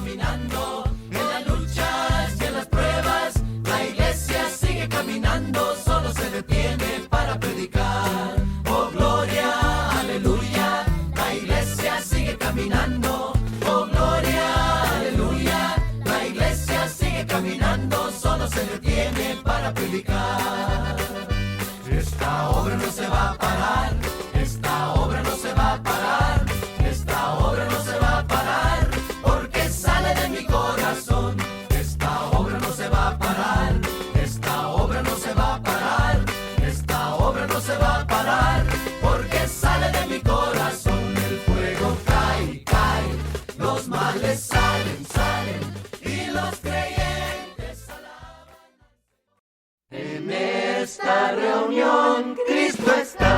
caminando. En las luchas y en las pruebas, la iglesia sigue caminando. Solo se detiene para predicar. Oh, gloria, aleluya. La iglesia sigue caminando. Oh, gloria, aleluya. La iglesia sigue caminando. Solo se detiene para predicar. Esta obra no se va a parar. Esta obra no se va a parar. Esta obra no se va a parar, porque sale de mi corazón. Esta obra no se va a parar. Esta obra no se va a parar. Esta obra no se va a parar, porque sale de mi corazón. El fuego cae, cae, los males salen, salen, y los creyentes alaban. En esta reunión Cristo está.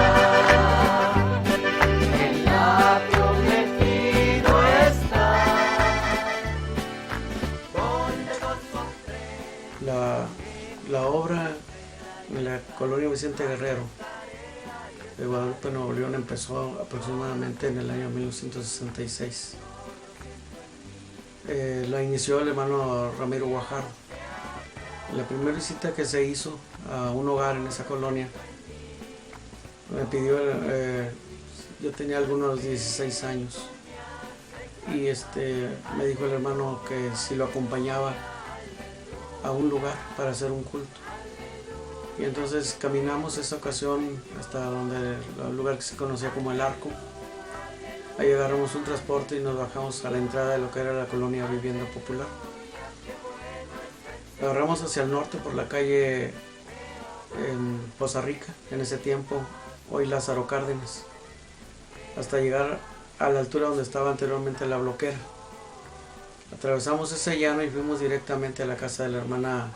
En la prometido está. Donde gozo La obra en la colonia Vicente Guerrero de Guadalupe, Nuevo León, empezó aproximadamente en el año 1966. La inició el hermano Ramiro Guajardo. La primera visita que se hizo a un hogar en esa colonia, me pidió, yo tenía algunos 16 años, y me dijo el hermano que si lo acompañaba a un lugar para hacer un culto. Y entonces caminamos esa ocasión hasta el lugar que se conocía como El Arco. Ahí agarramos un transporte y nos bajamos a la entrada de lo que era la colonia Vivienda Popular. Agarramos hacia el norte por la calle en Poza Rica, en ese tiempo, hoy Lázaro Cárdenas, hasta llegar a la altura donde estaba anteriormente la Bloquera. Atravesamos ese llano y fuimos directamente a la casa de la hermana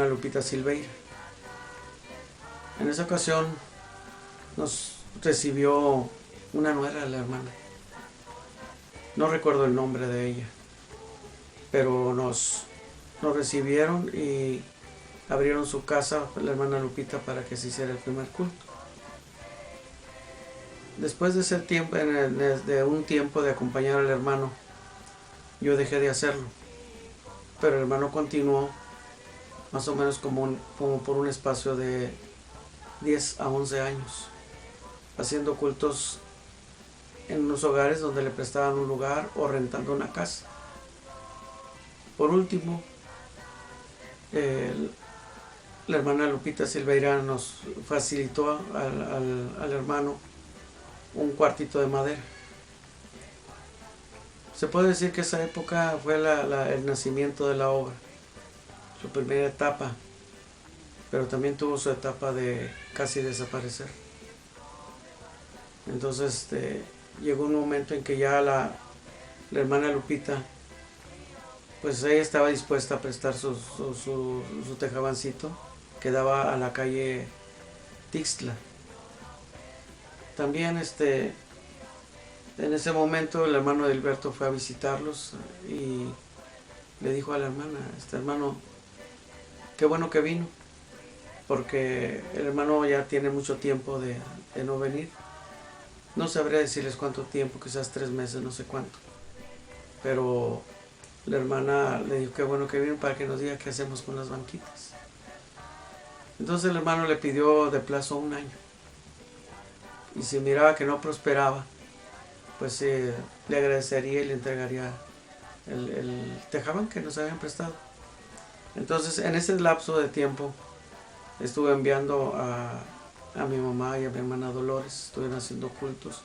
Lupita Silveira. En esa ocasión nos recibió una nuera de la hermana. No recuerdo el nombre de ella, pero nos recibieron y abrieron su casa, la hermana Lupita, para que se hiciera el primer culto. Después de ese tiempo, de un tiempo de acompañar al hermano, yo dejé de hacerlo, pero el hermano continuó más o menos como por un espacio de 10 a 11 años, haciendo cultos en unos hogares donde le prestaban un lugar o rentando una casa. Por último, la hermana Lupita Silveira nos facilitó al hermano un cuartito de madera. Se puede decir que esa época fue el nacimiento de la obra, su primera etapa, pero también tuvo su etapa de casi desaparecer. Entonces llegó un momento en que ya la hermana Lupita, pues ella estaba dispuesta a prestar su tejabancito que daba a la calle Tixtla. También en ese momento el hermano Edilberto fue a visitarlos y le dijo a la hermana, hermano, qué bueno que vino, porque el hermano ya tiene mucho tiempo de no venir. No sabría decirles cuánto tiempo, quizás 3 meses, no sé cuánto. Pero la hermana le dijo qué bueno que vino para que nos diga qué hacemos con las banquitas. Entonces el hermano le pidió de plazo 1 año. Y si miraba que no prosperaba, pues le agradecería y le entregaría el tejabán que nos habían prestado. Entonces en ese lapso de tiempo estuve enviando a mi mamá y a mi hermana Dolores, estuvieron haciendo cultos.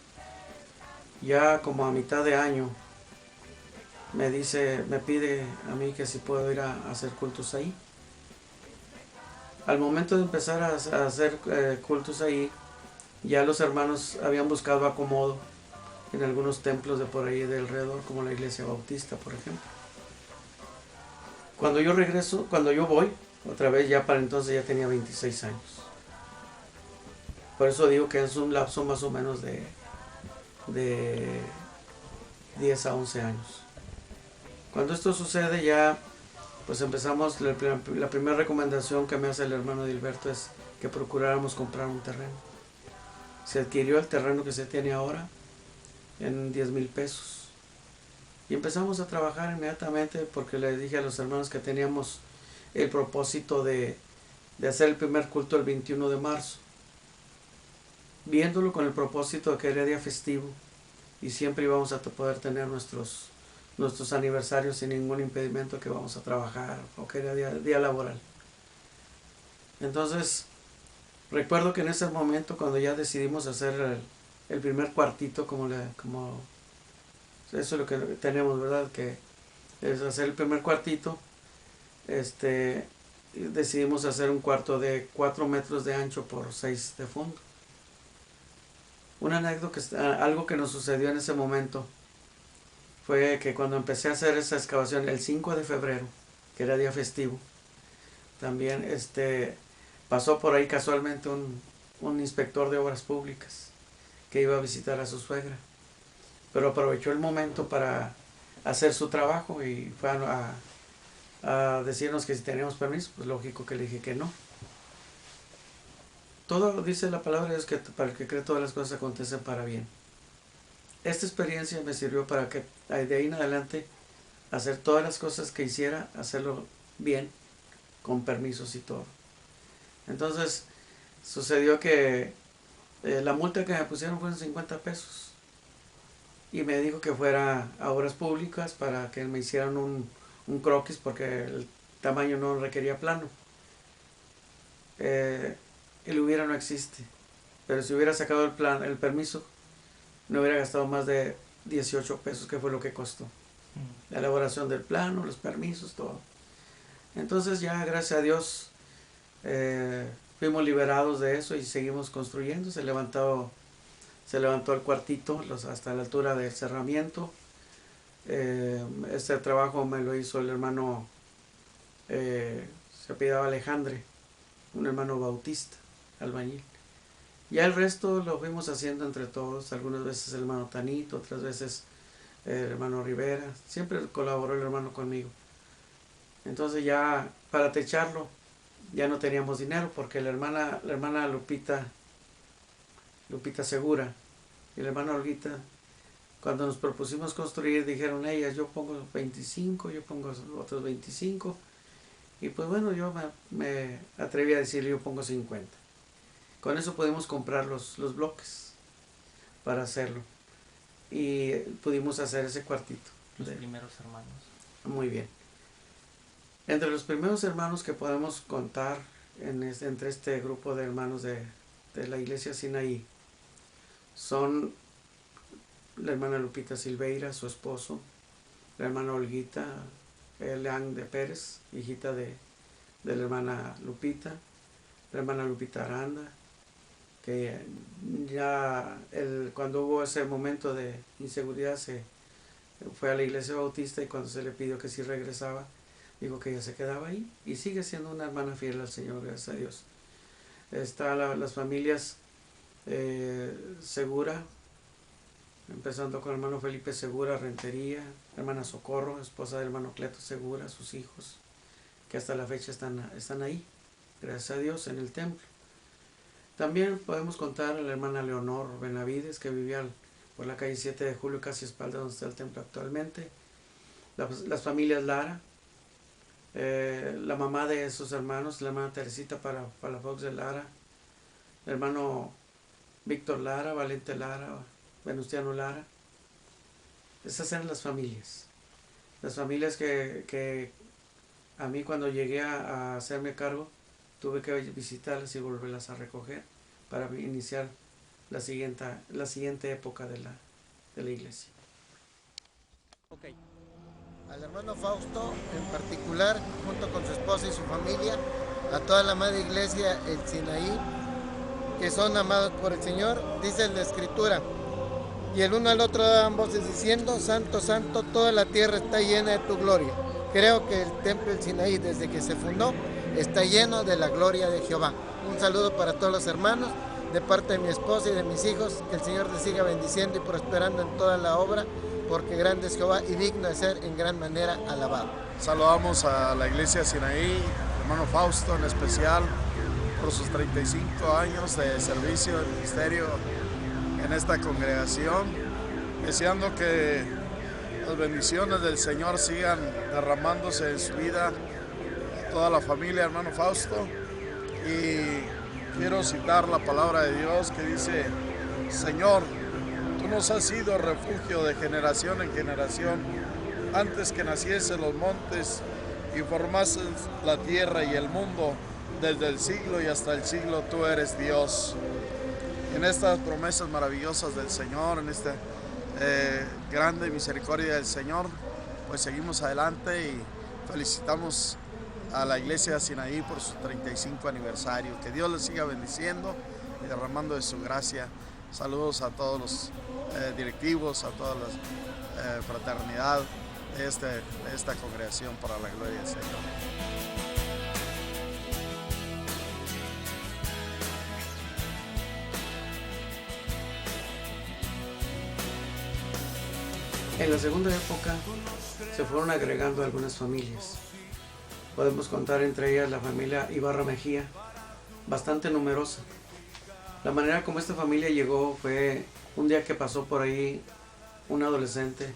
Ya como a mitad de año me pide a mí que si puedo ir a hacer cultos ahí. Al momento de empezar a hacer cultos ahí, ya los hermanos habían buscado acomodo en algunos templos de por ahí de alrededor, como la iglesia bautista, por ejemplo. Cuando yo voy, otra vez ya para entonces ya tenía 26 años. Por eso digo que es un lapso más o menos de 10 a 11 años. Cuando esto sucede ya, pues empezamos, la primera recomendación que me hace el hermano Edilberto es que procuráramos comprar un terreno. Se adquirió el terreno que se tiene ahora en 10,000 pesos. Y empezamos a trabajar inmediatamente porque les dije a los hermanos que teníamos el propósito de hacer el primer culto el 21 de marzo. Viéndolo con el propósito de que era día festivo y siempre íbamos a poder tener nuestros aniversarios sin ningún impedimento, que vamos a trabajar o que era día laboral. Entonces, recuerdo que en ese momento, cuando ya decidimos hacer el primer cuartito, como eso es lo que tenemos, ¿verdad? Que es hacer el primer cuartito, decidimos hacer un cuarto de 4 metros de ancho por 6 de fondo. Una anécdota, algo que nos sucedió en ese momento, fue que cuando empecé a hacer esa excavación, el 5 de febrero, que era día festivo, también pasó por ahí casualmente un inspector de obras públicas que iba a visitar a su suegra, pero aprovechó el momento para hacer su trabajo y fue a decirnos que si teníamos permiso. Pues lógico que le dije que no. Todo, dice la palabra de Dios, que para el que cree todas las cosas acontecen para bien. Esta experiencia me sirvió para que de ahí en adelante hacer todas las cosas que hiciera, hacerlo bien, con permisos y todo. Entonces sucedió que la multa que me pusieron fueron 50 pesos y me dijo que fuera a obras públicas para que me hicieran un croquis, porque el tamaño no requería plano. El hubiera no existe, pero si hubiera sacado el permiso, no hubiera gastado más de 18 pesos, que fue lo que costó la elaboración del plano, los permisos, todo. Entonces ya, gracias a Dios, fuimos liberados de eso y seguimos construyendo. Se levantó el cuartito hasta la altura del cerramiento. Este trabajo me lo hizo el hermano, se apellidaba Alejandre, un hermano bautista, albañil. Ya el resto lo fuimos haciendo entre todos, algunas veces el hermano Tanito, otras veces el hermano Rivera, siempre colaboró el hermano conmigo. Entonces ya para techarlo ya no teníamos dinero, porque la hermana Lupita Segura y la hermana Olguita, cuando nos propusimos construir, dijeron ellas: yo pongo 25, yo pongo otros 25, y pues bueno, yo me atreví a decir: yo pongo 50. Con eso pudimos comprar los bloques para hacerlo y pudimos hacer ese cuartito. Los primeros hermanos. Muy bien. Entre los primeros hermanos que podemos contar entre este grupo de hermanos de la iglesia Sinaí son la hermana Lupita Silveira, su esposo, la hermana Olguita Leán de Pérez, hijita de la hermana Lupita, la hermana Lupita Aranda, que ya cuando hubo ese momento de inseguridad se fue a la iglesia bautista, y cuando se le pidió que si regresaba, dijo que ella se quedaba ahí y sigue siendo una hermana fiel al Señor, gracias a Dios. Está las familias Segura, empezando con el hermano Felipe Segura, Rentería, hermana Socorro, esposa del hermano Cleto Segura, sus hijos, que hasta la fecha están ahí, gracias a Dios, en el templo. También podemos contar a la hermana Leonor Benavides, que vivía por la calle 7 de Julio, casi a espalda donde está el templo actualmente. Las familias Lara, la mamá de esos hermanos, la hermana Teresita Palafox de Lara, el hermano Víctor Lara, Valente Lara, Venustiano Lara. Esas eran las familias. Las familias que a mí, cuando llegué a hacerme cargo, tuve que visitarlas y volverlas a recoger para iniciar la siguiente época de la iglesia. Okay. Al hermano Fausto en particular, junto con su esposa y su familia, a toda la madre iglesia, el Sinaí, que son amados por el Señor, dice la Escritura: y el uno al otro daban voces diciendo: Santo, Santo, toda la tierra está llena de tu gloria. Creo que el templo del Sinaí, desde que se fundó, está lleno de la gloria de Jehová. Un saludo para todos los hermanos, de parte de mi esposa y de mis hijos. Que el Señor les siga bendiciendo y prosperando en toda la obra, porque grande es Jehová y digno de ser en gran manera alabado. Saludamos a la iglesia Sinaí, hermano Fausto en especial, por sus 35 años de servicio de ministerio en esta congregación, deseando que las bendiciones del Señor sigan derramándose en su vida, toda la familia, hermano Fausto. Y quiero citar la palabra de Dios que dice: Señor, tú nos has sido refugio de generación en generación, antes que naciesen los montes y formases la tierra y el mundo, desde el siglo y hasta el siglo tú eres Dios. En estas promesas maravillosas del Señor, en esta grande misericordia del Señor, pues seguimos adelante y felicitamos a la iglesia Sinaí por su 35 aniversario. Que Dios les siga bendiciendo y derramando de su gracia. Saludos a todos los directivos, a toda la fraternidad de esta congregación para la gloria del Señor. En la segunda época se fueron agregando algunas familias. Podemos contar entre ellas la familia Ibarra Mejía, bastante numerosa. La manera como esta familia llegó fue un día que pasó por ahí un adolescente,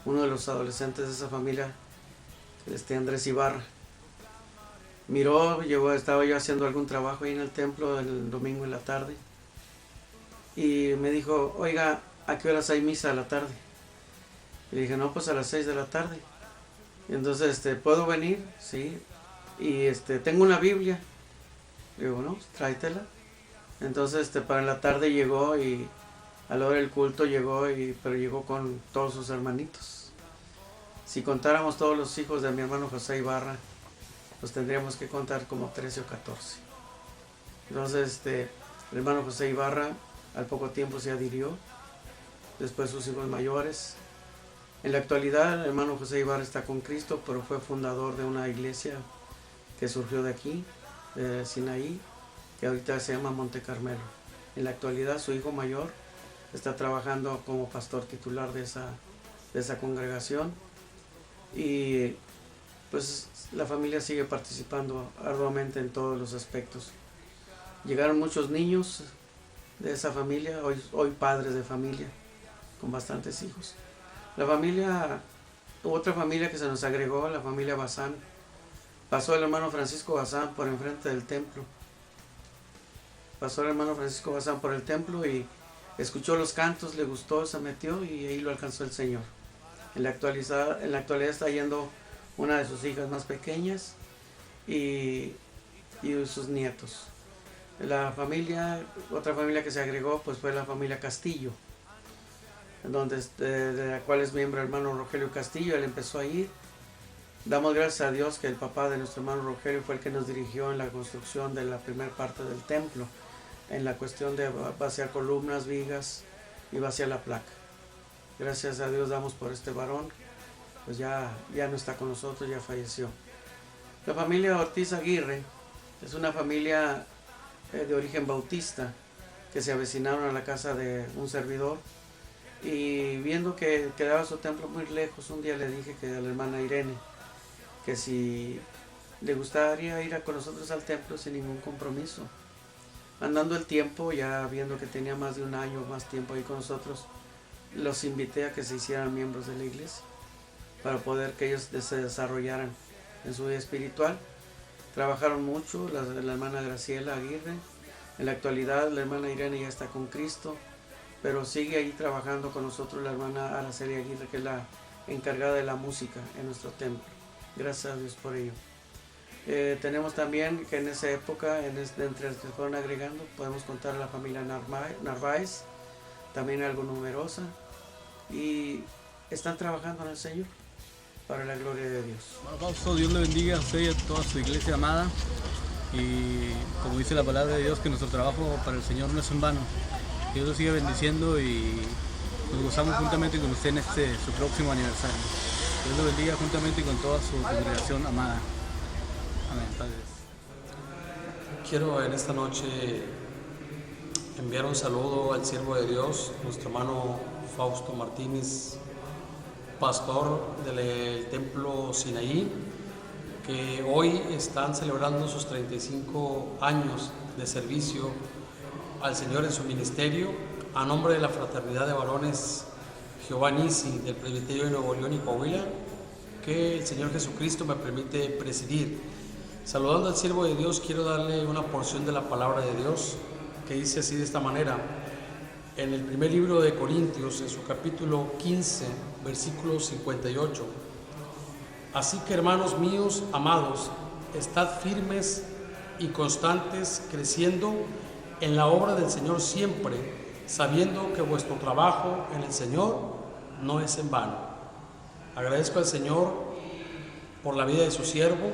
uno de los adolescentes de esa familia, Andrés Ibarra. Miró, estaba yo haciendo algún trabajo ahí en el templo el domingo en la tarde y me dijo: oiga, ¿a qué horas hay misa a la tarde? Y le dije: no, pues a las 6 de la tarde. Y entonces, ¿puedo venir? Sí. Y tengo una Biblia. Le digo: no, tráetela. Entonces, para la tarde llegó y a la hora del culto llegó, pero llegó con todos sus hermanitos. Si contáramos todos los hijos de mi hermano José Ibarra, pues tendríamos que contar como 13 o 14. Entonces, el hermano José Ibarra al poco tiempo se adhirió. Después sus hijos mayores. En la actualidad, el hermano José Ibarra está con Cristo, pero fue fundador de una iglesia que surgió de aquí, de Sinaí, que ahorita se llama Monte Carmelo. En la actualidad, su hijo mayor está trabajando como pastor titular de esa congregación, y pues la familia sigue participando arduamente en todos los aspectos. Llegaron muchos niños de esa familia, hoy padres de familia, con bastantes hijos. Otra familia que se nos agregó, la familia Bazán. Pasó el hermano Francisco Bazán por enfrente del templo. Pasó el hermano Francisco Bazán por el templo y escuchó los cantos, le gustó, se metió y ahí lo alcanzó el Señor. En la actualidad está yendo una de sus hijas más pequeñas y sus nietos. Otra familia que se agregó pues fue la familia Castillo, de la cual es miembro el hermano Rogelio Castillo. Él empezó a ir. Damos gracias a Dios que el papá de nuestro hermano Rogelio fue el que nos dirigió en la construcción de la primera parte del templo, en la cuestión de vaciar columnas, vigas y vaciar la placa. Gracias a Dios damos por este varón, pues ya no está con nosotros, ya falleció. La familia Ortiz Aguirre es una familia de origen bautista que se avecinaron a la casa de un servidor. Y viendo que quedaba su templo muy lejos, un día le dije a la hermana Irene que si le gustaría ir con nosotros al templo sin ningún compromiso. Andando el tiempo, ya viendo que tenía más de un año más tiempo ahí con nosotros, los invité a que se hicieran miembros de la iglesia para poder que ellos se desarrollaran en su vida espiritual. Trabajaron mucho, la hermana Graciela Aguirre. En la actualidad la hermana Irene ya está con Cristo, pero sigue ahí trabajando con nosotros la hermana Araceli Aguirre, que es la encargada de la música en nuestro templo. Gracias a Dios por ello. Tenemos también que en esa época, entre los que fueron agregando, podemos contar a la familia Narváez, también algo numerosa, y están trabajando en el Señor para la gloria de Dios. Fausto, Dios le bendiga a usted y a toda su iglesia amada, y como dice la palabra de Dios, que nuestro trabajo para el Señor no es en vano. Dios lo sigue bendiciendo y nos gozamos juntamente con usted en su próximo aniversario. Dios lo bendiga juntamente con toda su congregación amada. Amén. Padre. Quiero en esta noche enviar un saludo al siervo de Dios, nuestro hermano Fausto Martínez, pastor del templo Sinaí, que hoy están celebrando sus 35 años de servicio al Señor en su ministerio. A nombre de la Fraternidad de Varones Jehová Nisi del Presbiterio de Nuevo León y Coahuila, que el Señor Jesucristo me permite presidir. Saludando al siervo de Dios, quiero darle una porción de la palabra de Dios, que dice así de esta manera, en el primer libro de Corintios, en su capítulo 15, versículo 58. Así que, hermanos míos, amados, estad firmes y constantes, creciendo en la obra del Señor siempre, sabiendo que vuestro trabajo en el Señor no es en vano. Agradezco al Señor por la vida de su siervo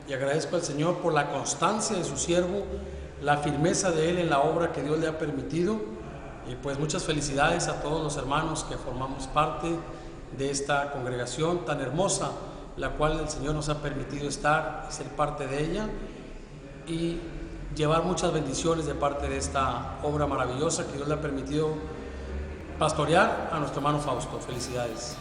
y agradezco al Señor por la constancia de su siervo, la firmeza de él en la obra que Dios le ha permitido. Y pues muchas felicidades a todos los hermanos que formamos parte de esta congregación tan hermosa, la cual el Señor nos ha permitido estar y ser parte de ella y llevar muchas bendiciones de parte de esta obra maravillosa que Dios le ha permitido pastorear a nuestro hermano Fausto. Felicidades.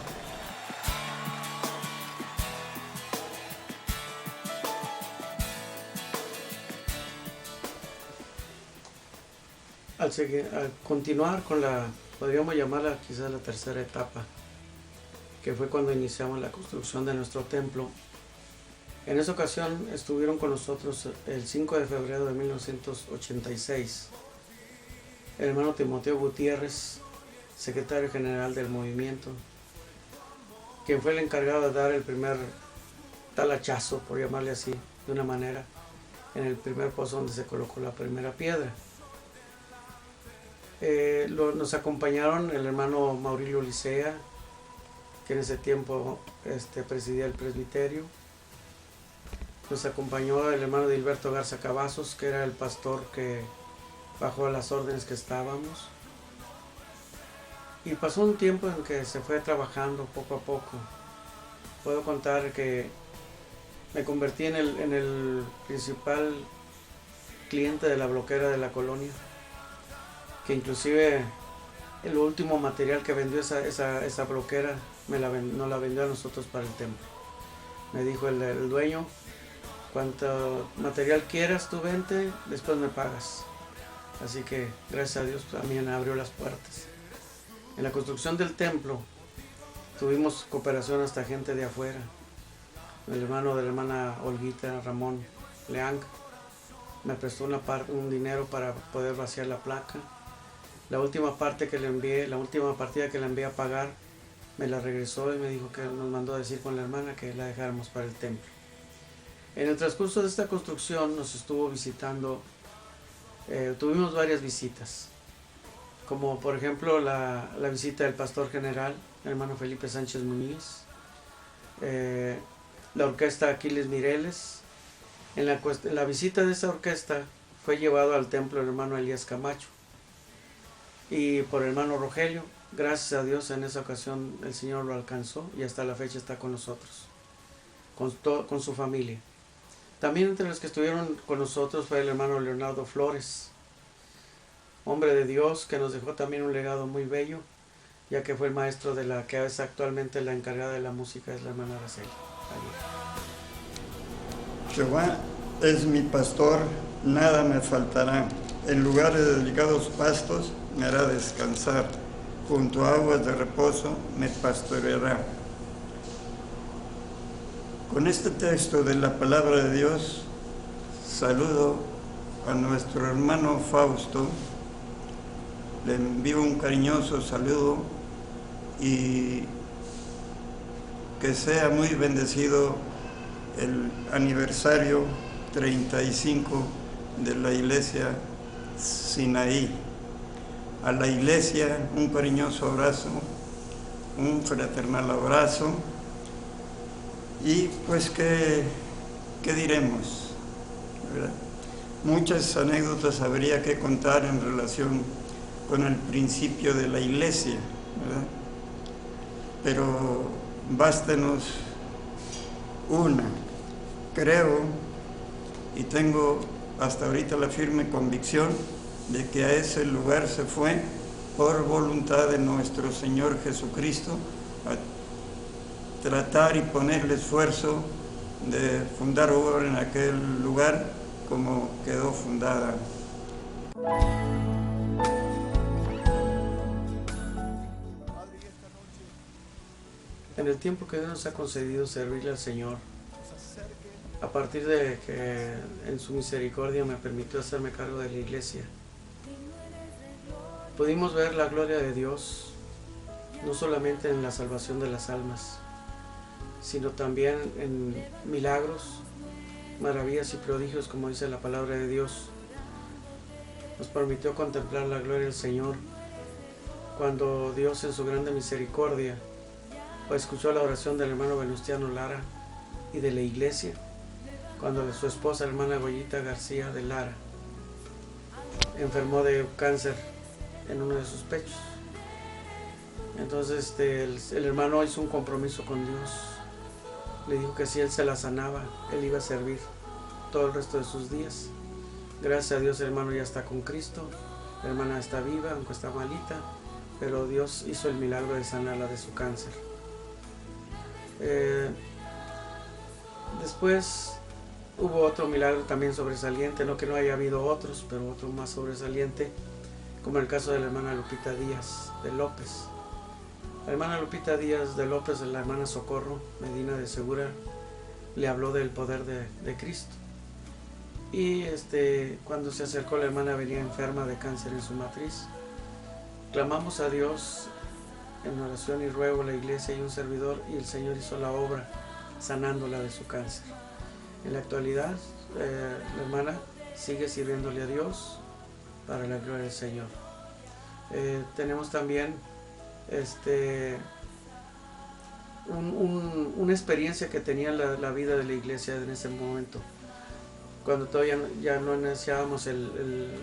Al continuar con la, podríamos llamarla quizás la tercera etapa, que fue cuando iniciamos la construcción de nuestro templo. En esa ocasión estuvieron con nosotros el 5 de febrero de 1986 el hermano Timoteo Gutiérrez, secretario general del movimiento, quien fue el encargado de dar el primer talachazo, por llamarle así, de una manera, en el primer pozo donde se colocó la primera piedra. Nos acompañaron el hermano Maurilio Licea, que en ese tiempo presidía el presbiterio. Nos acompañó el hermano Dilberto Garza Cavazos, que era el pastor que bajo las órdenes que estábamos. Y pasó un tiempo en que se fue trabajando poco a poco. Puedo contar que me convertí en el principal cliente de la bloquera de la colonia, que inclusive el último material que vendió esa bloquera nos la vendió a nosotros para el templo. Me dijo el dueño, cuanto material quieras tú vente, después me pagas. Así que gracias a Dios también abrió las puertas. En la construcción del templo tuvimos cooperación hasta gente de afuera. El hermano de la hermana Olguita, Ramón Leang, me prestó un dinero para poder vaciar la placa. La última parte que le envié, la última partida que le envié a pagar, me la regresó y me dijo que nos mandó a decir con la hermana que la dejáramos para el templo. En el transcurso de esta construcción nos estuvo visitando, tuvimos varias visitas, como por ejemplo la visita del pastor general, el hermano Felipe Sánchez Muñiz, la orquesta Aquiles Mireles. En la visita de esa orquesta fue llevado al templo el hermano Elías Camacho y por el hermano Rogelio. Gracias a Dios en esa ocasión el Señor lo alcanzó y hasta la fecha está con nosotros, con su familia. También entre los que estuvieron con nosotros fue el hermano Leonardo Flores, hombre de Dios que nos dejó también un legado muy bello, ya que fue el maestro de la que es actualmente la encargada de la música, es la hermana Araceli. Jehová es mi pastor, nada me faltará. En lugares de delicados pastos me hará descansar. Junto a aguas de reposo me pastoreará. Con este texto de la palabra de Dios, saludo a nuestro hermano Fausto. Le envío un cariñoso saludo y que sea muy bendecido el aniversario 35 de la iglesia Sinaí. A la iglesia un cariñoso abrazo, un fraternal abrazo y pues ¿qué diremos? ¿Verdad? Muchas anécdotas habría que contar en relación con el principio de la iglesia, ¿verdad? Pero bástenos una. Creo y tengo hasta ahorita la firme convicción de que a ese lugar se fue por voluntad de nuestro Señor Jesucristo a tratar y poner el esfuerzo de fundar obra en aquel lugar como quedó fundada. Padre, y esta noche en el tiempo que Dios nos ha concedido servirle al Señor, a partir de que en su misericordia me permitió hacerme cargo de la iglesia, pudimos ver la gloria de Dios, no solamente en la salvación de las almas, sino también en milagros, maravillas y prodigios, como dice la palabra de Dios. Nos permitió contemplar la gloria del Señor cuando Dios en su grande misericordia escuchó la oración del hermano Venustiano Lara y de la iglesia, cuando su esposa, hermana Goyita García de Lara, enfermó de cáncer en uno de sus pechos. Entonces el hermano hizo un compromiso con Dios. Le dijo que si él se la sanaba, él iba a servir todo el resto de sus días. Gracias a Dios el hermano ya está con Cristo, la hermana está viva, aunque está malita, pero Dios hizo el milagro de sanarla de su cáncer. Después hubo otro milagro también sobresaliente, no que no haya habido otros, pero otro más sobresaliente, como el caso de la hermana Lupita Díaz de López. La hermana Lupita Díaz de López, la hermana Socorro Medina de Segura, le habló del poder de Cristo. Y cuando se acercó, la hermana venía enferma de cáncer en su matriz. Clamamos a Dios en oración y ruego, la iglesia y un servidor, y el Señor hizo la obra sanándola de su cáncer. En la actualidad, la hermana sigue sirviéndole a Dios para la gloria del Señor. Tenemos también una experiencia que tenía la vida de la iglesia en ese momento, cuando todavía ya no iniciábamos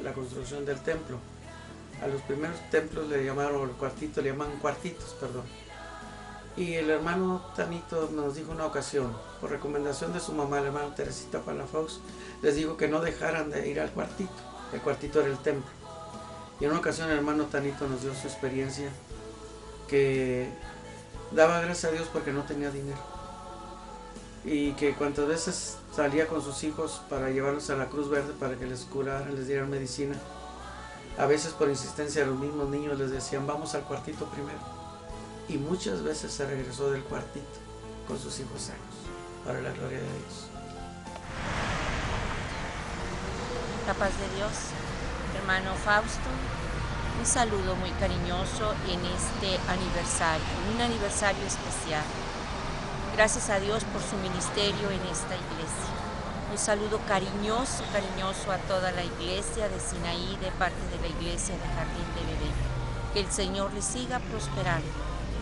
la construcción del templo. A los primeros templos le llamaron cuartitos, le llaman cuartitos, perdón. Y el hermano Tanito nos dijo una ocasión, por recomendación de su mamá, la hermana Teresita Palafox, les dijo que no dejaran de ir al cuartito. El cuartito era el templo. Y en una ocasión el hermano Tanito nos dio su experiencia, que daba gracias a Dios porque no tenía dinero. Y que cuantas veces salía con sus hijos para llevarlos a la Cruz Verde para que les curaran, les dieran medicina, a veces por insistencia de los mismos niños les decían, vamos al cuartito primero. Y muchas veces se regresó del cuartito con sus hijos sanos, para la gloria de Dios. La paz de Dios, hermano Fausto, un saludo muy cariñoso en este aniversario, un aniversario especial. Gracias a Dios por su ministerio en esta iglesia. Un saludo cariñoso a toda la iglesia de Sinaí, de parte de la iglesia de Jardín de Bebé. Que el Señor les siga prosperando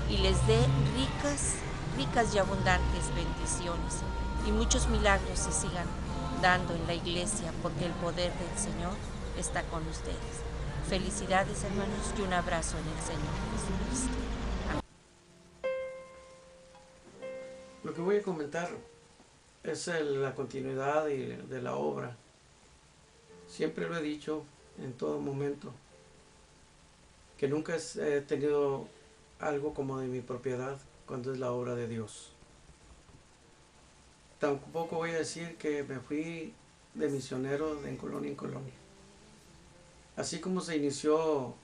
y les dé ricas y abundantes bendiciones y muchos milagros se sigan dando en la iglesia, porque el poder del Señor está con ustedes. Felicidades, hermanos, y un abrazo en el Señor Jesucristo. Lo que voy a comentar es la continuidad de la obra. Siempre lo he dicho en todo momento, que nunca he tenido algo como de mi propiedad cuando es la obra de Dios. Tampoco voy a decir que me fui de misionero en colonia en colonia. Así como se inició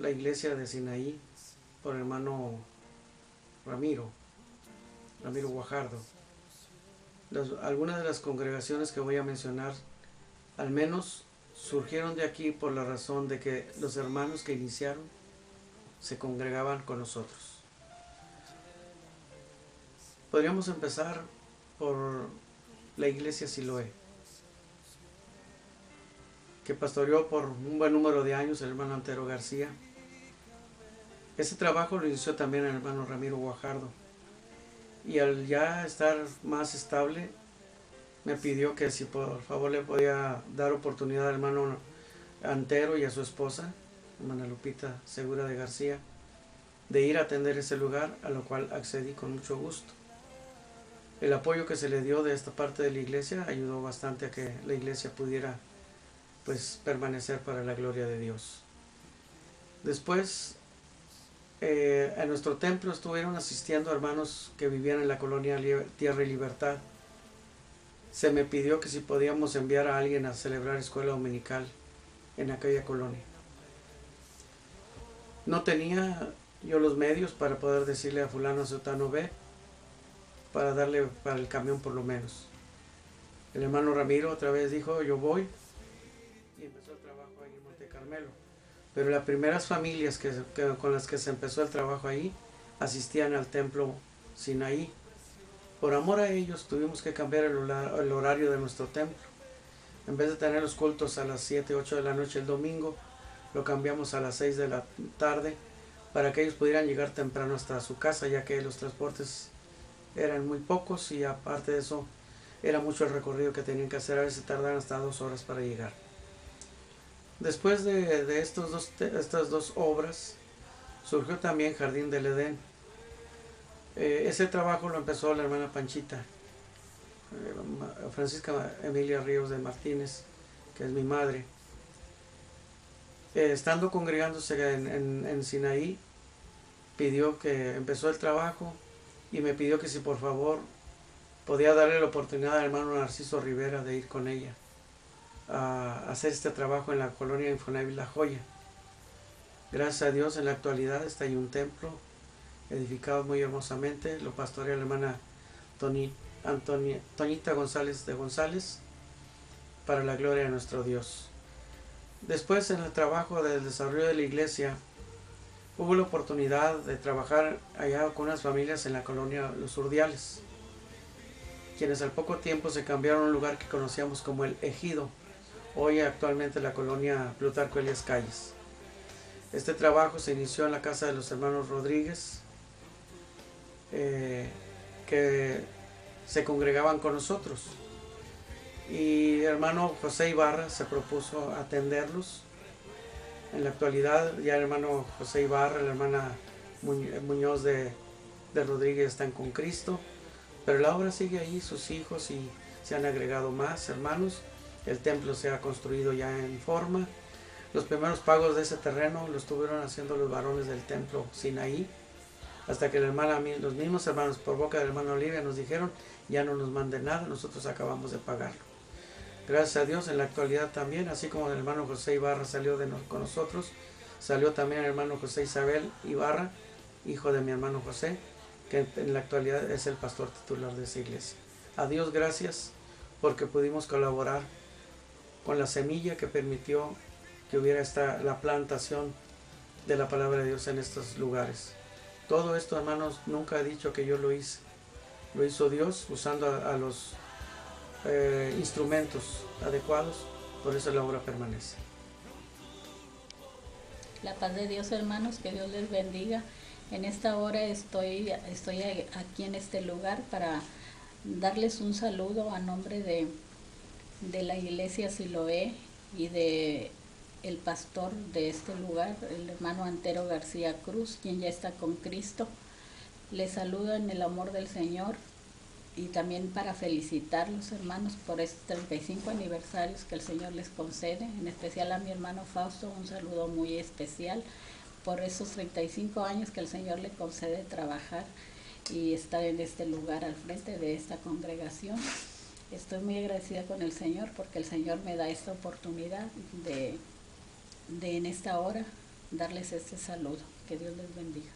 la iglesia de Sinaí por el hermano Ramiro Guajardo, algunas de las congregaciones que voy a mencionar, al menos surgieron de aquí por la razón de que los hermanos que iniciaron se congregaban con nosotros. Podríamos empezar por la iglesia Siloé, que pastoreó por un buen número de años el hermano Antero García. Ese trabajo lo inició también el hermano Ramiro Guajardo, y al ya estar más estable me pidió que si por favor le podía dar oportunidad al hermano Antero y a su esposa, hermana Lupita Segura de García, de ir a atender ese lugar, a lo cual accedí con mucho gusto. El apoyo que se le dio de esta parte de la iglesia ayudó bastante a que la iglesia pudiera permanecer para la gloria de Dios. Después, a nuestro templo estuvieron asistiendo hermanos que vivían en la colonia Tierra y Libertad. Se me pidió que si podíamos enviar a alguien a celebrar escuela dominical en aquella colonia. No tenía yo los medios para poder decirle a fulano, sutano, ve, para darle para el camión por lo menos. El hermano Ramiro otra vez dijo, yo voy, y empezó el trabajo ahí en Monte Carmelo. Pero las primeras familias con las que se empezó el trabajo ahí, asistían al templo Sinaí. Por amor a ellos tuvimos que cambiar el horario de nuestro templo. En vez de tener los cultos a las 7, 8 de la noche el domingo, lo cambiamos a las 6 de la tarde para que ellos pudieran llegar temprano hasta su casa, ya que los transportes eran muy pocos y aparte de eso era mucho el recorrido que tenían que hacer. A veces tardaban hasta 2 horas para llegar. Después de estas dos obras surgió también Jardín del Edén. Ese trabajo lo empezó la hermana Panchita, Francisca Emilia Ríos de Martínez, que es mi madre. Estando congregándose en Sinaí, empezó el trabajo y me pidió que si por favor podía darle la oportunidad al hermano Narciso Rivera de ir con ella a hacer este trabajo en la colonia Infonavit La Joya. Gracias a Dios en la actualidad está ahí un templo edificado muy hermosamente, lo pastorea la hermana Toñita González de González, para la gloria de nuestro Dios. Después, en el trabajo del desarrollo de la iglesia, hubo la oportunidad de trabajar allá con unas familias en la colonia Los Urdiales, quienes al poco tiempo se cambiaron a un lugar que conocíamos como el Ejido, hoy actualmente la colonia Plutarco Elías Calles. Este trabajo se inició en la casa de los hermanos Rodríguez, que se congregaban con nosotros, y el hermano José Ibarra se propuso atenderlos. En la actualidad ya el hermano José Ibarra, la hermana Muñoz de Rodríguez están con Cristo, pero la obra sigue ahí, sus hijos, y se han agregado más hermanos. El templo se ha construido ya en forma. Los primeros pagos de ese terreno lo estuvieron haciendo los varones del templo Sinaí, hasta que los mismos hermanos, por boca de la hermana Olivia, nos dijeron, ya no nos manden nada, nosotros acabamos de pagarlo. Gracias a Dios, en la actualidad también, así como el hermano José Ibarra salió con nosotros, salió también el hermano José Isabel Ibarra, hijo de mi hermano José, que en la actualidad es el pastor titular de esa iglesia. A Dios gracias, porque pudimos colaborar con la semilla que permitió que hubiera la plantación de la palabra de Dios en estos lugares. Todo esto, hermanos, nunca he dicho que yo lo hice. Lo hizo Dios usando a los instrumentos adecuados, por eso la obra permanece. La paz de Dios, hermanos, que Dios les bendiga. En esta hora estoy aquí en este lugar para darles un saludo a nombre de la iglesia Siloé y de el pastor de este lugar, el hermano Antero García Cruz, quien ya está con Cristo. Les saludo en el amor del Señor y también para felicitarlos, hermanos, por estos 35 aniversarios que el Señor les concede, en especial a mi hermano Fausto, un saludo muy especial por esos 35 años que el Señor le concede trabajar y estar en este lugar al frente de esta congregación. Estoy muy agradecida con el Señor porque el Señor me da esta oportunidad de en esta hora darles este saludo. Que Dios les bendiga.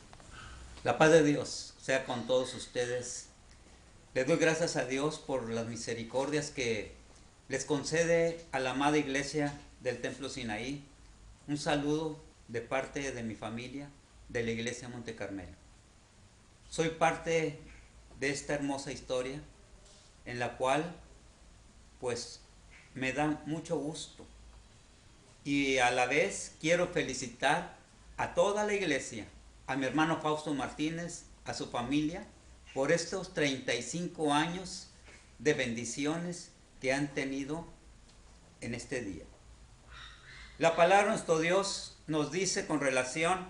La paz de Dios sea con todos ustedes. Les doy gracias a Dios por las misericordias que les concede a la amada iglesia del Templo Sinaí. Un saludo de parte de mi familia, de la iglesia Monte Carmelo. Soy parte de esta hermosa historia en la cual pues me da mucho gusto y a la vez quiero felicitar a toda la iglesia, a mi hermano Fausto Martínez, a su familia, por estos 35 años de bendiciones que han tenido en este día. La palabra de nuestro Dios nos dice con relación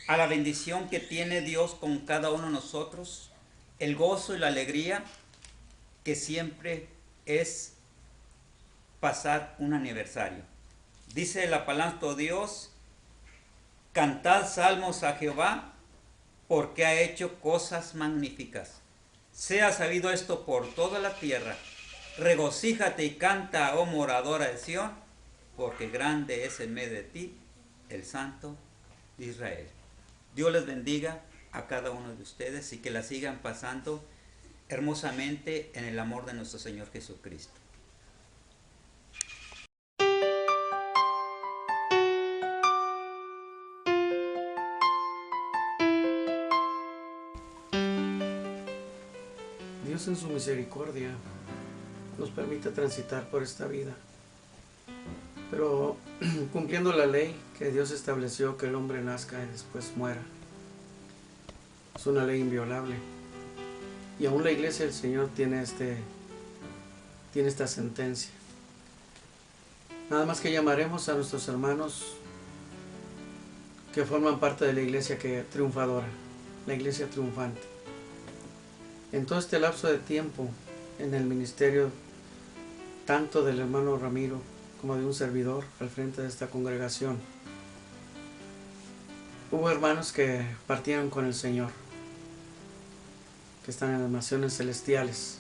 a la bendición que tiene Dios con cada uno de nosotros, el gozo y la alegría que siempre es pasar un aniversario. Dice la palabra de nuestro Dios, cantad salmos a Jehová, porque ha hecho cosas magníficas. Sea sabido esto por toda la tierra. Regocíjate y canta, oh moradora de Sión, porque grande es en medio de ti el Santo de Israel. Dios les bendiga a cada uno de ustedes y que la sigan pasando hermosamente en el amor de nuestro Señor Jesucristo. Dios en su misericordia nos permite transitar por esta vida, pero cumpliendo la ley que Dios estableció, que el hombre nazca y después muera. Es una ley inviolable. Y aún la iglesia del Señor tiene esta sentencia. Nada más que llamaremos a nuestros hermanos que forman parte de la iglesia triunfadora, la iglesia triunfante. En todo este lapso de tiempo, en el ministerio tanto del hermano Ramiro como de un servidor al frente de esta congregación, hubo hermanos que partieron con el Señor, que están en las naciones celestiales.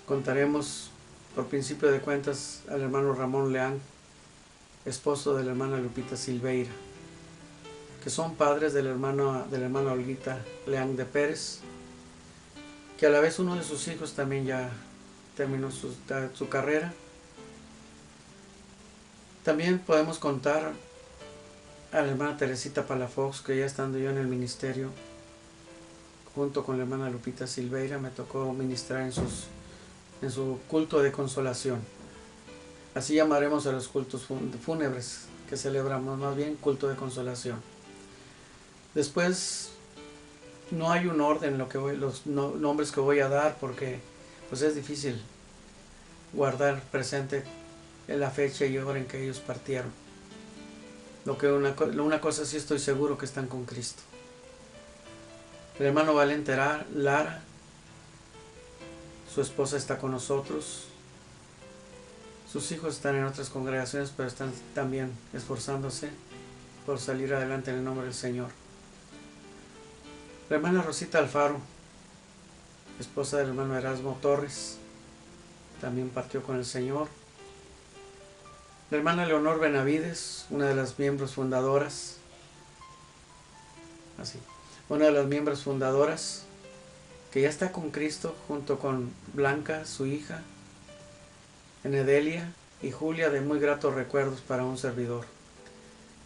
Contaremos, por principio de cuentas, al hermano Ramón Leán, esposo de la hermana Lupita Silveira, que son padres de la hermana Olguita Leán de Pérez, que a la vez uno de sus hijos también ya terminó su carrera. También podemos contar a la hermana Teresita Palafox, que ya estando yo en el ministerio, junto con la hermana Lupita Silveira, me tocó ministrar en su culto de consolación. Así llamaremos a los cultos fúnebres que celebramos, más bien culto de consolación. Después, no hay un orden en los nombres que voy a dar, porque pues es difícil guardar presente en la fecha y hora en que ellos partieron. Una cosa sí estoy seguro, que están con Cristo. El hermano Valente Lara, su esposa está con nosotros. Sus hijos están en otras congregaciones, pero están también esforzándose por salir adelante en el nombre del Señor. La hermana Rosita Alfaro, esposa del hermano Erasmo Torres, también partió con el Señor. La hermana Leonor Benavides, una de las miembros fundadoras, que ya está con Cristo, junto con Blanca, su hija, Enedelia y Julia, de muy gratos recuerdos para un servidor,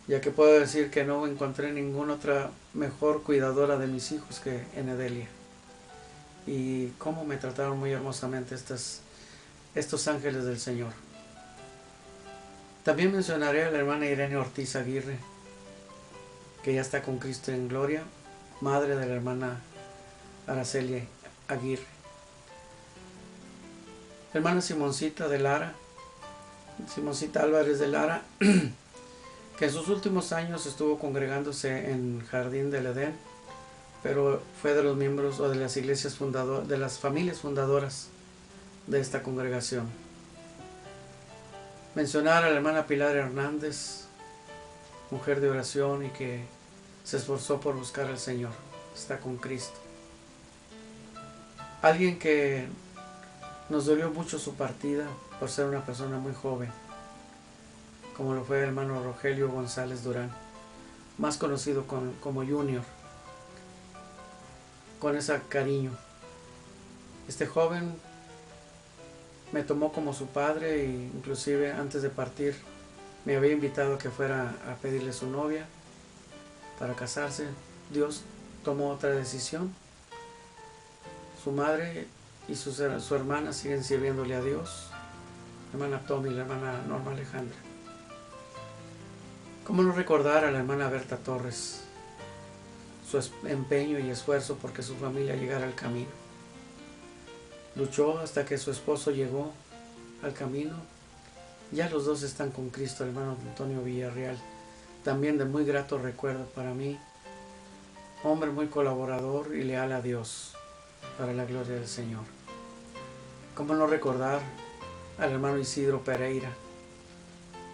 ya que puedo decir que no encontré ninguna otra mejor cuidadora de mis hijos que Enedelia. Y cómo me trataron muy hermosamente estos ángeles del Señor. También mencionaré a la hermana Irene Ortiz Aguirre, que ya está con Cristo en gloria, madre de la hermana Araceli Aguirre. La hermana Simoncita Álvarez de Lara, que en sus últimos años estuvo congregándose en Jardín del Edén, pero fue de los miembros o de las iglesias fundadoras, de las familias fundadoras de esta congregación. Mencionar a la hermana Pilar Hernández, mujer de oración y que se esforzó por buscar al Señor, está con Cristo. Alguien que nos dolió mucho su partida por ser una persona muy joven, como lo fue el hermano Rogelio González Durán, más conocido como Junior, con ese cariño. Este joven me tomó como su padre, e inclusive antes de partir me había invitado a que fuera a pedirle su novia para casarse. Dios tomó otra decisión. Su madre y su hermana siguen sirviéndole a Dios, la hermana Tommy y la hermana Norma Alejandra. ¿Cómo no recordar a la hermana Berta Torres, su empeño y esfuerzo porque su familia llegara al camino? Luchó hasta que su esposo llegó al camino. Ya los dos están con Cristo. El hermano Antonio Villarreal, también de muy grato recuerdo para mí, hombre muy colaborador y leal a Dios, para la gloria del Señor. ¿Cómo no recordar al hermano Isidro Pereira,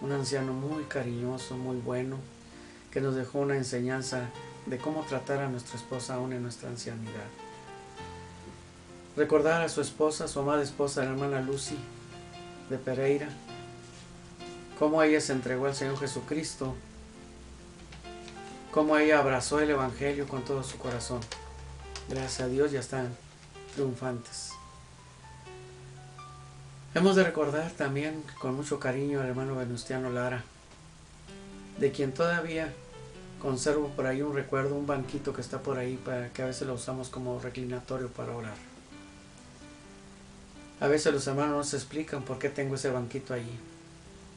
un anciano muy cariñoso, muy bueno, que nos dejó una enseñanza de cómo tratar a nuestra esposa aún en nuestra ancianidad? Recordar a su esposa, su amada esposa, la hermana Lucy de Pereira, cómo ella se entregó al Señor Jesucristo cómo ella abrazó el Evangelio con todo su corazón. Gracias a Dios ya están triunfantes. Hemos de recordar también con mucho cariño al hermano Venustiano Lara, de quien todavía conservo por ahí un recuerdo, un banquito que está por ahí, para que a veces lo usamos como reclinatorio para orar. A veces los hermanos no se explican por qué tengo ese banquito allí,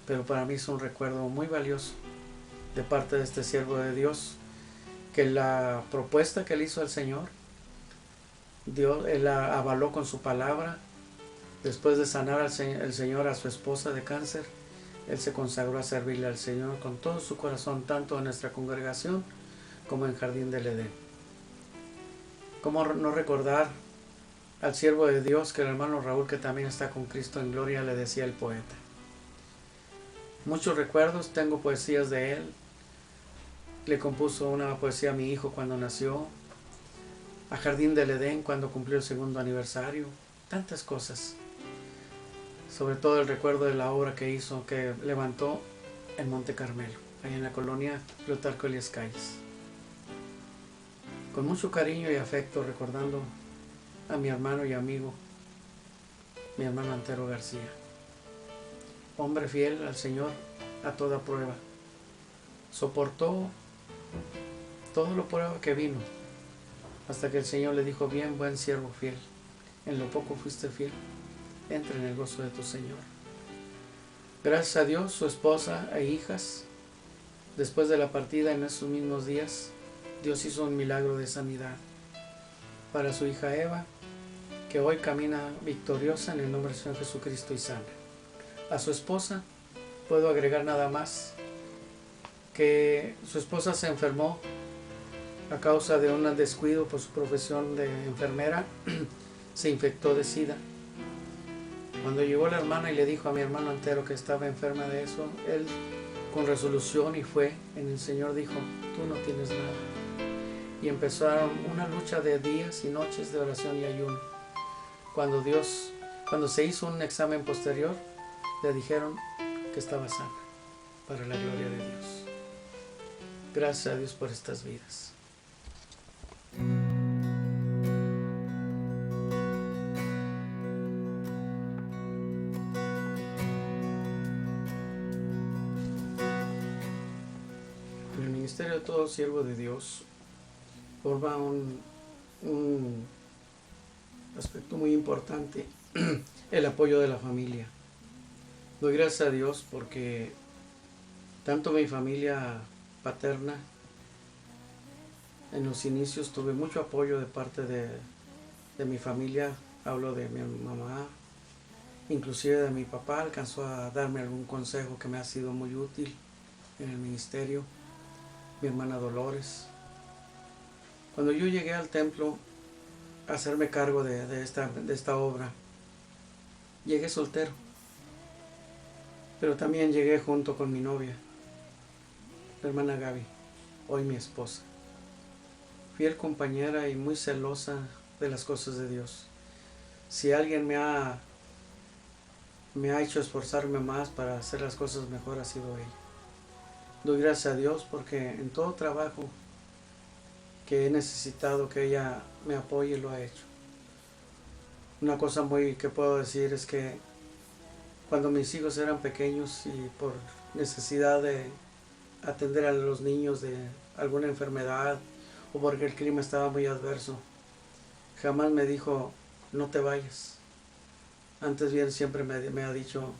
pero para mí es un recuerdo muy valioso de parte de este siervo de Dios, que la propuesta que le hizo al Señor, Él la avaló con su palabra. Después de sanar el Señor a su esposa de cáncer, Él se consagró a servirle al Señor con todo su corazón, tanto en nuestra congregación como en Jardín del Edén. ¿Cómo no recordar al siervo de Dios, que el hermano Raúl, que también está con Cristo en gloria, le decía el poeta? Muchos recuerdos, tengo poesías de él. Le compuso una poesía a mi hijo cuando nació, a Jardín del Edén cuando cumplió el 2º aniversario, tantas cosas. Sobre todo el recuerdo de la obra que hizo, que levantó en Monte Carmelo, ahí en la colonia Plutarco Elías Calles. Con mucho cariño y afecto, recordando a mi hermano y amigo, mi hermano Antero García. Hombre fiel al Señor a toda prueba. Soportó todo lo prueba que vino, hasta que el Señor le dijo: bien, buen siervo fiel, en lo poco fuiste fiel, entra en el gozo de tu Señor. Gracias a Dios, su esposa e hijas, después de la partida, en esos mismos días, Dios hizo un milagro de sanidad para su hija Eva, que hoy camina victoriosa en el nombre del Señor Jesucristo y sana. A su esposa puedo agregar nada más, que su esposa se enfermó a causa de un descuido por su profesión de enfermera, se infectó de SIDA. Cuando llegó la hermana y le dijo a mi hermano Antero que estaba enferma de eso, él con resolución y fue en el Señor dijo: tú no tienes nada. Y empezaron una lucha de días y noches de oración y ayuno. Cuando se hizo un examen posterior, le dijeron que estaba sana, para la gloria de Dios. Gracias a Dios por estas vidas. El ministerio de todo siervo de Dios forma un aspecto muy importante, el apoyo de la familia. Doy gracias a Dios porque tanto mi familia paterna, en los inicios tuve mucho apoyo de parte de mi familia, hablo de mi mamá, inclusive de mi papá, alcanzó a darme algún consejo que me ha sido muy útil en el ministerio, mi hermana Dolores. Cuando yo llegué al templo a hacerme cargo de esta obra, llegué soltero, pero también llegué junto con mi novia, la hermana Gaby, hoy mi esposa, fiel compañera y muy celosa de las cosas de Dios. Si alguien me ha hecho esforzarme más para hacer las cosas mejor, ha sido ella. Doy gracias a Dios porque en todo trabajo que he necesitado que ella me apoye, lo ha hecho. Una cosa muy que puedo decir es que cuando mis hijos eran pequeños y por necesidad de atender a los niños de alguna enfermedad o porque el clima estaba muy adverso, jamás me dijo: no te vayas. Antes bien siempre me ha dicho: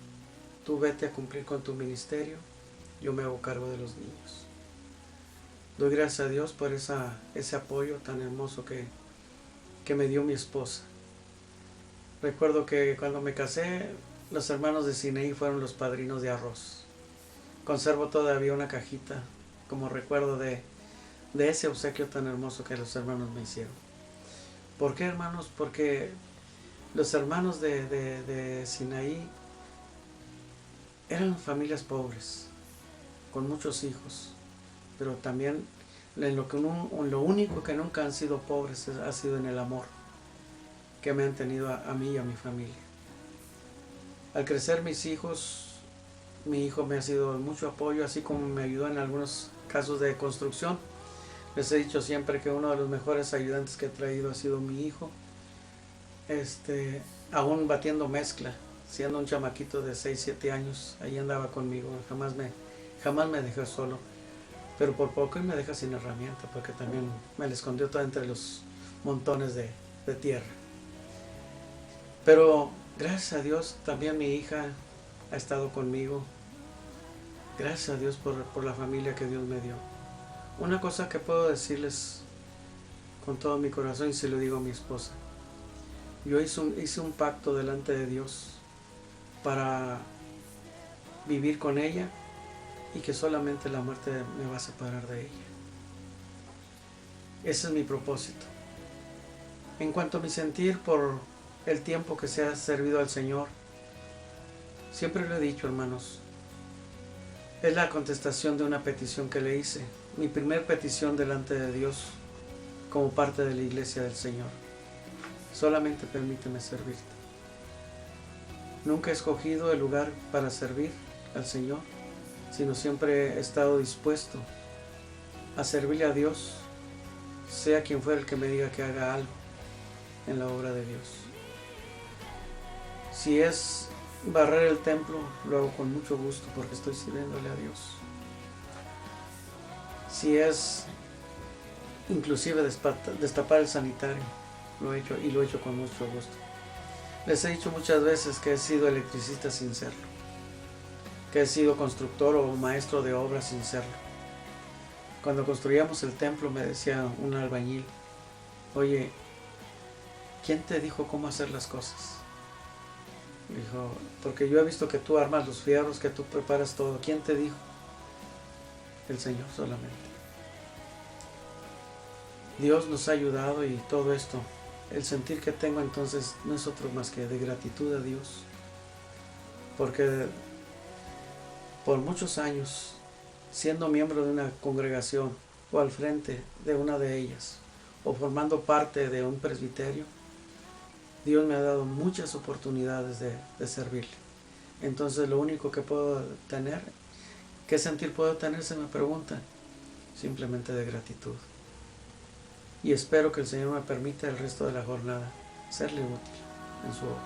tú vete a cumplir con tu ministerio, yo me hago cargo de los niños. Doy gracias a Dios por ese apoyo tan hermoso que me dio mi esposa. Recuerdo que cuando me casé, los hermanos de Sinaí fueron los padrinos de arroz. Conservo todavía una cajita como recuerdo de ese obsequio tan hermoso que los hermanos me hicieron. ¿Por qué, hermanos? Porque los hermanos de Sinaí eran familias pobres, con muchos hijos, pero también lo único que nunca han sido pobres ha sido en el amor que me han tenido a mí y a mi familia. Al crecer mis hijos, mi hijo me ha sido mucho apoyo, así como me ayudó en algunos casos de construcción. Les he dicho siempre que uno de los mejores ayudantes que he traído ha sido mi hijo. Aún batiendo mezcla, siendo un chamaquito de 6, 7 años, ahí andaba conmigo, jamás me dejó solo, pero por poco y me deja sin herramienta, porque también me la escondió toda entre los montones de tierra. Pero gracias a Dios, también mi hija ha estado conmigo. Gracias a Dios por la familia que Dios me dio. Una cosa que puedo decirles con todo mi corazón, y se lo digo a mi esposa: yo hice un pacto delante de Dios para vivir con ella, y que solamente la muerte me va a separar de ella. Ese es mi propósito. En cuanto a mi sentir por el tiempo que se ha servido al Señor, siempre lo he dicho, hermanos, es la contestación de una petición que le hice, mi primer petición delante de Dios como parte de la iglesia del Señor: solamente permíteme servirte. Nunca he escogido el lugar para servir al Señor, sino siempre he estado dispuesto a servirle a Dios, sea quien fuera el que me diga que haga algo en la obra de Dios. Si es barrer el templo, lo hago con mucho gusto porque estoy sirviéndole a Dios. Si es inclusive destapar el sanitario, lo he hecho, y lo he hecho con mucho gusto. Les he dicho muchas veces que he sido electricista sin serlo, que he sido constructor o maestro de obras sin serlo. Cuando construíamos el templo me decía un albañil: oye, ¿quién te dijo cómo hacer las cosas? Dijo: porque yo he visto que tú armas los fierros, que tú preparas todo. ¿Quién te dijo? El Señor solamente. Dios nos ha ayudado, y todo esto, el sentir que tengo entonces no es otro más que de gratitud a Dios, porque por muchos años, siendo miembro de una congregación o al frente de una de ellas, o formando parte de un presbiterio, Dios me ha dado muchas oportunidades de servirle. Entonces lo único que puedo tener, ¿qué sentir puedo tener?, se me pregunta, simplemente de gratitud. Y espero que el Señor me permita el resto de la jornada serle útil en su obra,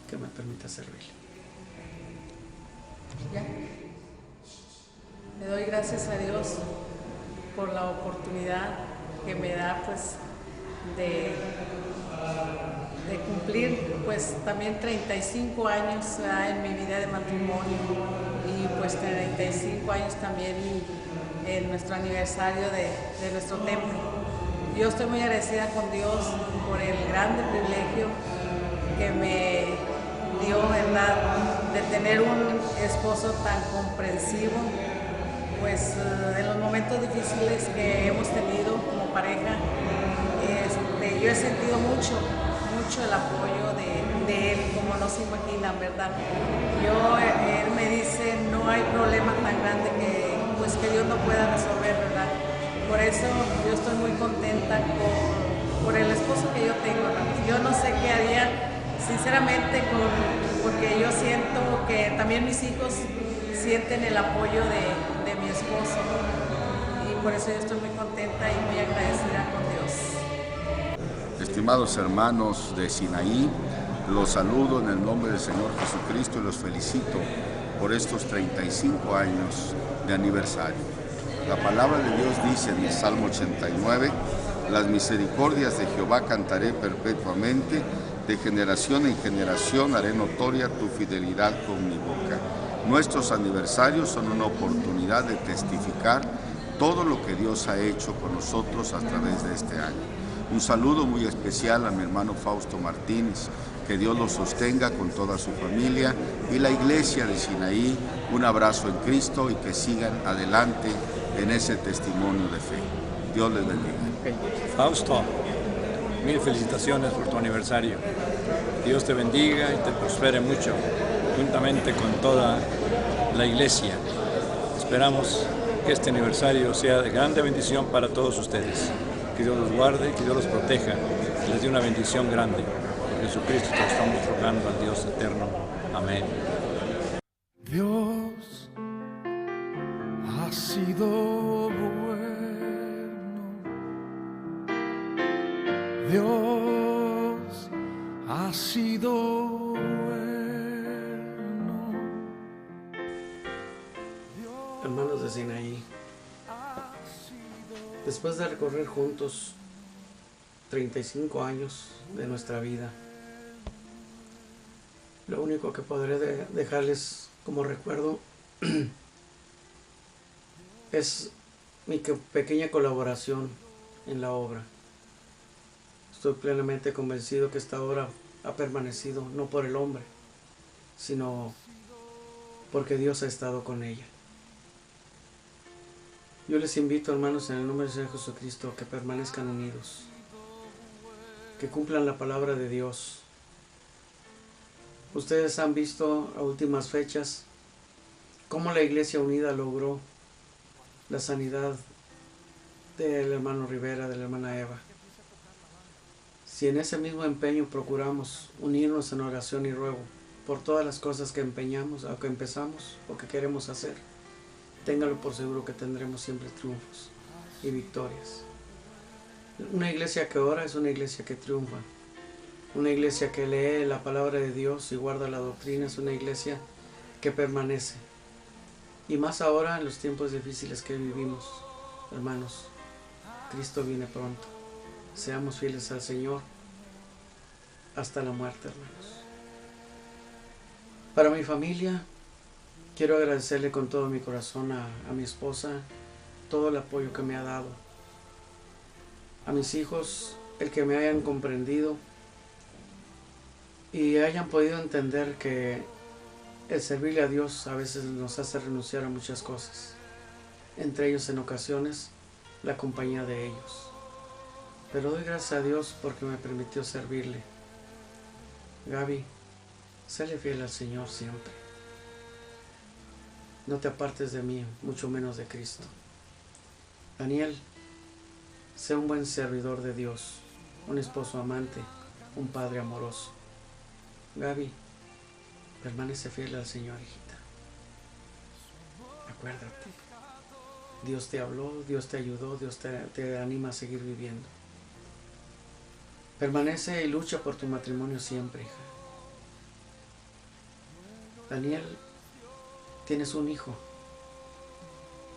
que me permita servirle. Ya. Le doy gracias a Dios por la oportunidad que me da, pues, de cumplir, pues, también 35 años en mi vida de matrimonio, y pues 35 años también en nuestro aniversario de nuestro templo. Yo estoy muy agradecida con Dios por el grande privilegio que me dio, ¿verdad?, de tener un esposo tan comprensivo, pues en los momentos difíciles que hemos tenido como pareja. Yo he sentido mucho el apoyo de él, como no se imaginan, ¿verdad? Él me dice: no hay problema tan grande que Dios no pueda resolver, ¿verdad? Por eso yo estoy muy contenta por el esposo que yo tengo, ¿no? Yo no sé qué haría, sinceramente, porque yo siento que también mis hijos sienten el apoyo de mi esposo, y por eso yo estoy muy contenta y muy agradecida con Dios. Estimados hermanos de Sinaí, los saludo en el nombre del Señor Jesucristo y los felicito por estos 35 años de aniversario. La palabra de Dios dice en el Salmo 89: las misericordias de Jehová cantaré perpetuamente, de generación en generación haré notoria tu fidelidad con mi boca. Nuestros aniversarios son una oportunidad de testificar todo lo que Dios ha hecho con nosotros a través de este año. Un saludo muy especial a mi hermano Fausto Martínez, que Dios lo sostenga con toda su familia, y la iglesia de Sinaí, un abrazo en Cristo, y que sigan adelante en ese testimonio de fe. Dios les bendiga. Fausto, mil felicitaciones por tu aniversario. Dios te bendiga y te prospere mucho, juntamente con toda la iglesia. Esperamos que este aniversario sea de grande bendición para todos ustedes. Que Dios los guarde, que Dios los proteja, que les dé una bendición grande. Por Jesucristo te lo estamos rogando al Dios eterno. Amén. Dios ha sido bueno. Dios ha sido bueno. Hermanos de Sinaí, después de recorrer juntos 35 años de nuestra vida, lo único que podré dejarles como recuerdo es mi pequeña colaboración en la obra. Estoy plenamente convencido que esta obra ha permanecido no por el hombre, sino porque Dios ha estado con ella. Yo les invito, hermanos, en el nombre del Señor Jesucristo, que permanezcan unidos, que cumplan la palabra de Dios. Ustedes han visto a últimas fechas cómo la Iglesia Unida logró la sanidad del hermano Rivera, de la hermana Eva. Si en ese mismo empeño procuramos unirnos en oración y ruego por todas las cosas que empeñamos, o que empezamos, o que queremos hacer, ténganlo por seguro que tendremos siempre triunfos y victorias. Una iglesia que ora es una iglesia que triunfa. Una iglesia que lee la palabra de Dios y guarda la doctrina es una iglesia que permanece. Y más ahora en los tiempos difíciles que vivimos, hermanos, Cristo viene pronto. Seamos fieles al Señor hasta la muerte, hermanos. Para mi familia, quiero agradecerle con todo mi corazón a mi esposa todo el apoyo que me ha dado. A mis hijos, el que me hayan comprendido y hayan podido entender que el servirle a Dios a veces nos hace renunciar a muchas cosas. Entre ellos, en ocasiones, la compañía de ellos. Pero doy gracias a Dios porque me permitió servirle. Gaby, séle fiel al Señor siempre. No te apartes de mí, mucho menos de Cristo. Daniel, sé un buen servidor de Dios, un esposo amante, un padre amoroso. Gaby, permanece fiel al Señor, hijita. Acuérdate, Dios te habló, Dios te ayudó, Dios te anima a seguir viviendo. Permanece y lucha por tu matrimonio siempre, hija. Daniel, tienes un hijo.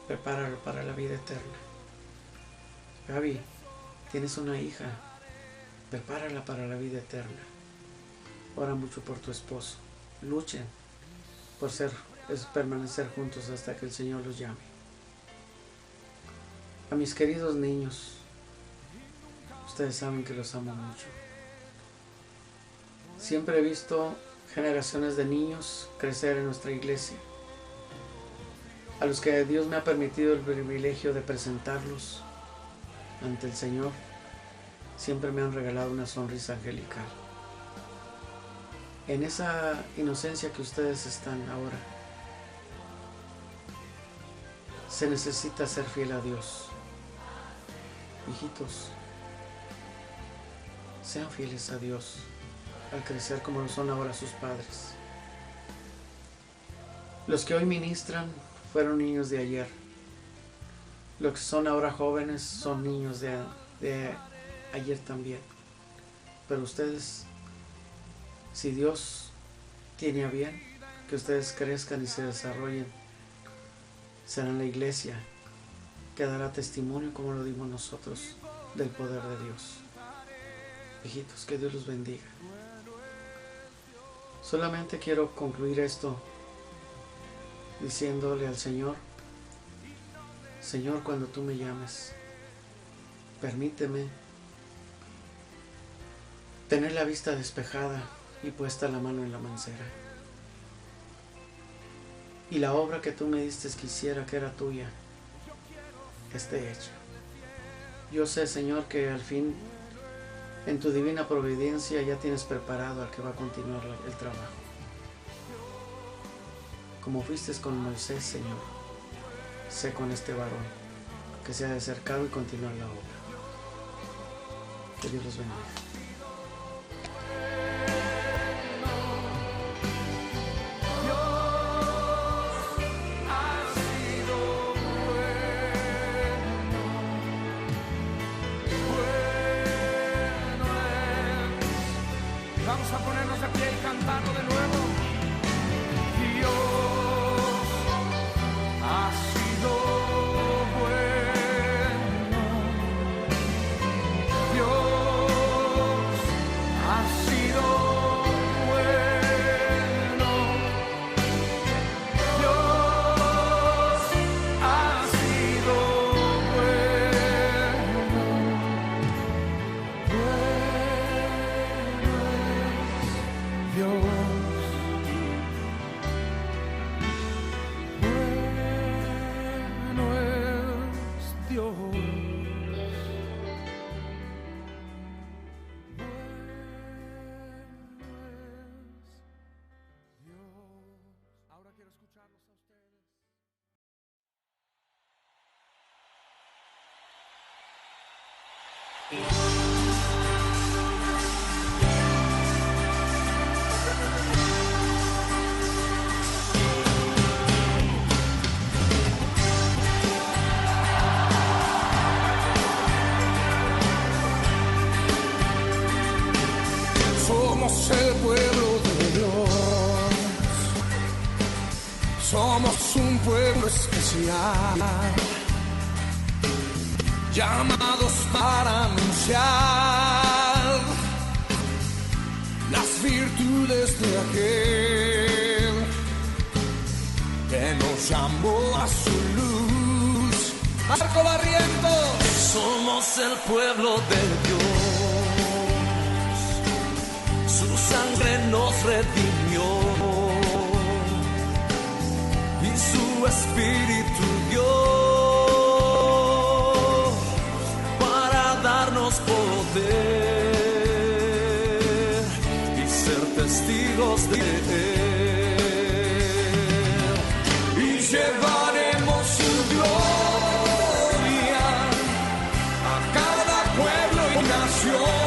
Prepáralo para la vida eterna. Gaby, tienes una hija. Prepárala para la vida eterna. Ora mucho por tu esposo. Luchen por permanecer juntos hasta que el Señor los llame. A mis queridos niños, ustedes saben que los amo mucho. Siempre he visto generaciones de niños crecer en nuestra iglesia, a los que Dios me ha permitido el privilegio de presentarlos ante el Señor. Siempre me han regalado una sonrisa angelical. En esa inocencia que ustedes están ahora, se necesita ser fiel a Dios. Hijitos, sean fieles a Dios al crecer como lo son ahora sus padres. Los que hoy ministran fueron niños de ayer. Los que son ahora jóvenes son niños de ayer también. Pero ustedes, si Dios tiene a bien que ustedes crezcan y se desarrollen, serán la iglesia que dará testimonio, como lo dimos nosotros, del poder de Dios. Hijitos, que Dios los bendiga. Solamente quiero concluir esto diciéndole al Señor: Señor, cuando tú me llames, permíteme tener la vista despejada y puesta la mano en la mancera. Y la obra que tú me diste que hiciera, que era tuya, esté hecha. Yo sé, Señor, que al fin, en tu divina providencia, ya tienes preparado al que va a continuar el trabajo. Como fuiste con Moisés, Señor, sé con este varón que se ha acercado y continuar la obra. Que Dios los bendiga. Vamos a ponernos de pie y cantarlo de nuevo. Dios ha sido bueno. Dios ha sido bueno. Dios ha sido Somos el pueblo de Dios, somos un pueblo especial, llamados para anunciar las virtudes de aquel que nos llamó a su luz. Marco Barrientos. Somos el pueblo de Dios, su sangre nos redimió y su espíritu dio para darnos poder y ser testigos de él, y llevaremos su gloria a cada pueblo y nación,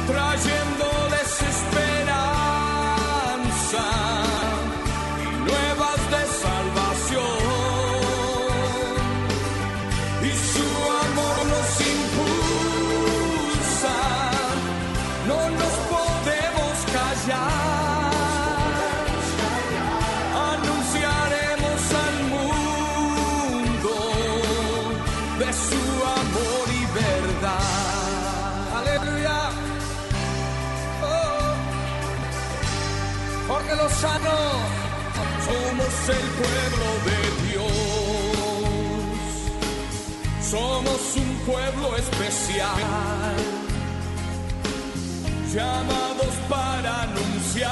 trayéndoles esperanza y nuevas de salvación, y su amor nos impulsa, no nos podemos callar, anunciaremos al mundo de su amor y verdad. Aleluya. Jorge Lozano. Somos el pueblo de Dios, somos un pueblo especial, llamados para anunciar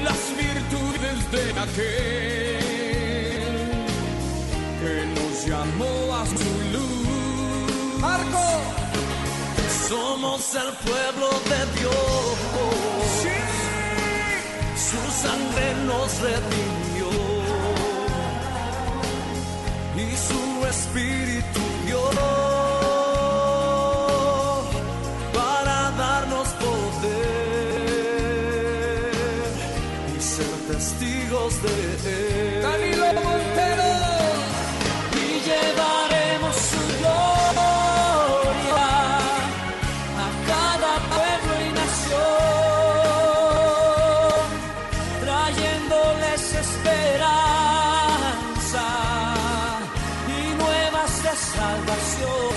las virtudes de aquel que nos llamó a su luz. Marco. Somos el pueblo de Dios, sí. Su sangre nos redimió y su espíritu dio para darnos poder y ser testigos de él. Danilo Montero. Y llevaremos su gloria a cada pueblo y nación, trayéndoles esperanza y nuevas de salvación,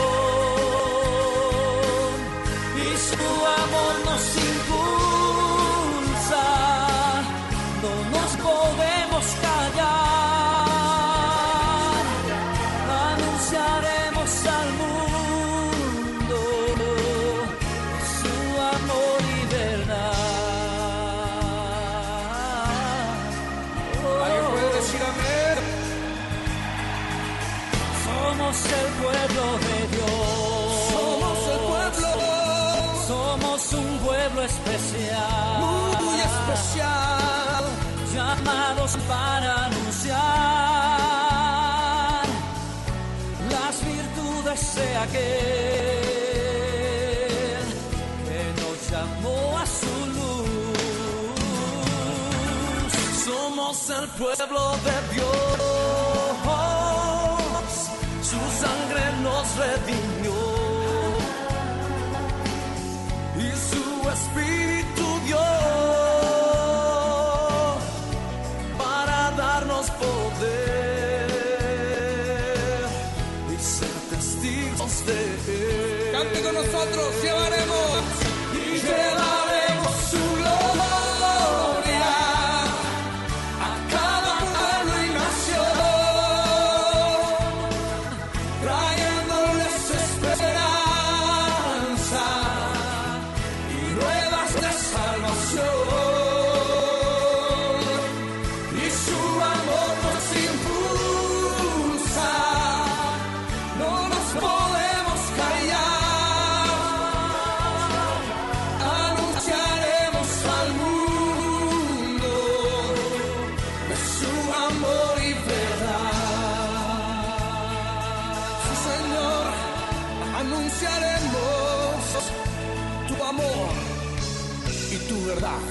y su amor nos impulsa, no nos podemos callar, anunciaremos al mundo su amor y verdad. ¿Alguien puede decir amén? Somos el pueblo de Dios, somos el pueblo, somos un pueblo especial, muy especial, llamados para anunciar las virtudes de aquel que nos llamó a su luz. Somos el pueblo de Dios, su sangre nos redimió nosotros llevaremos su gloria a cada pueblo y nación, trayéndoles esperanza y nuevas de salvación. Y su amor nos impulsa, no nos podemos callar. Anunciaremos al mundo de su amor y verdad. Sí, Señor, anunciaremos tu amor y tu verdad.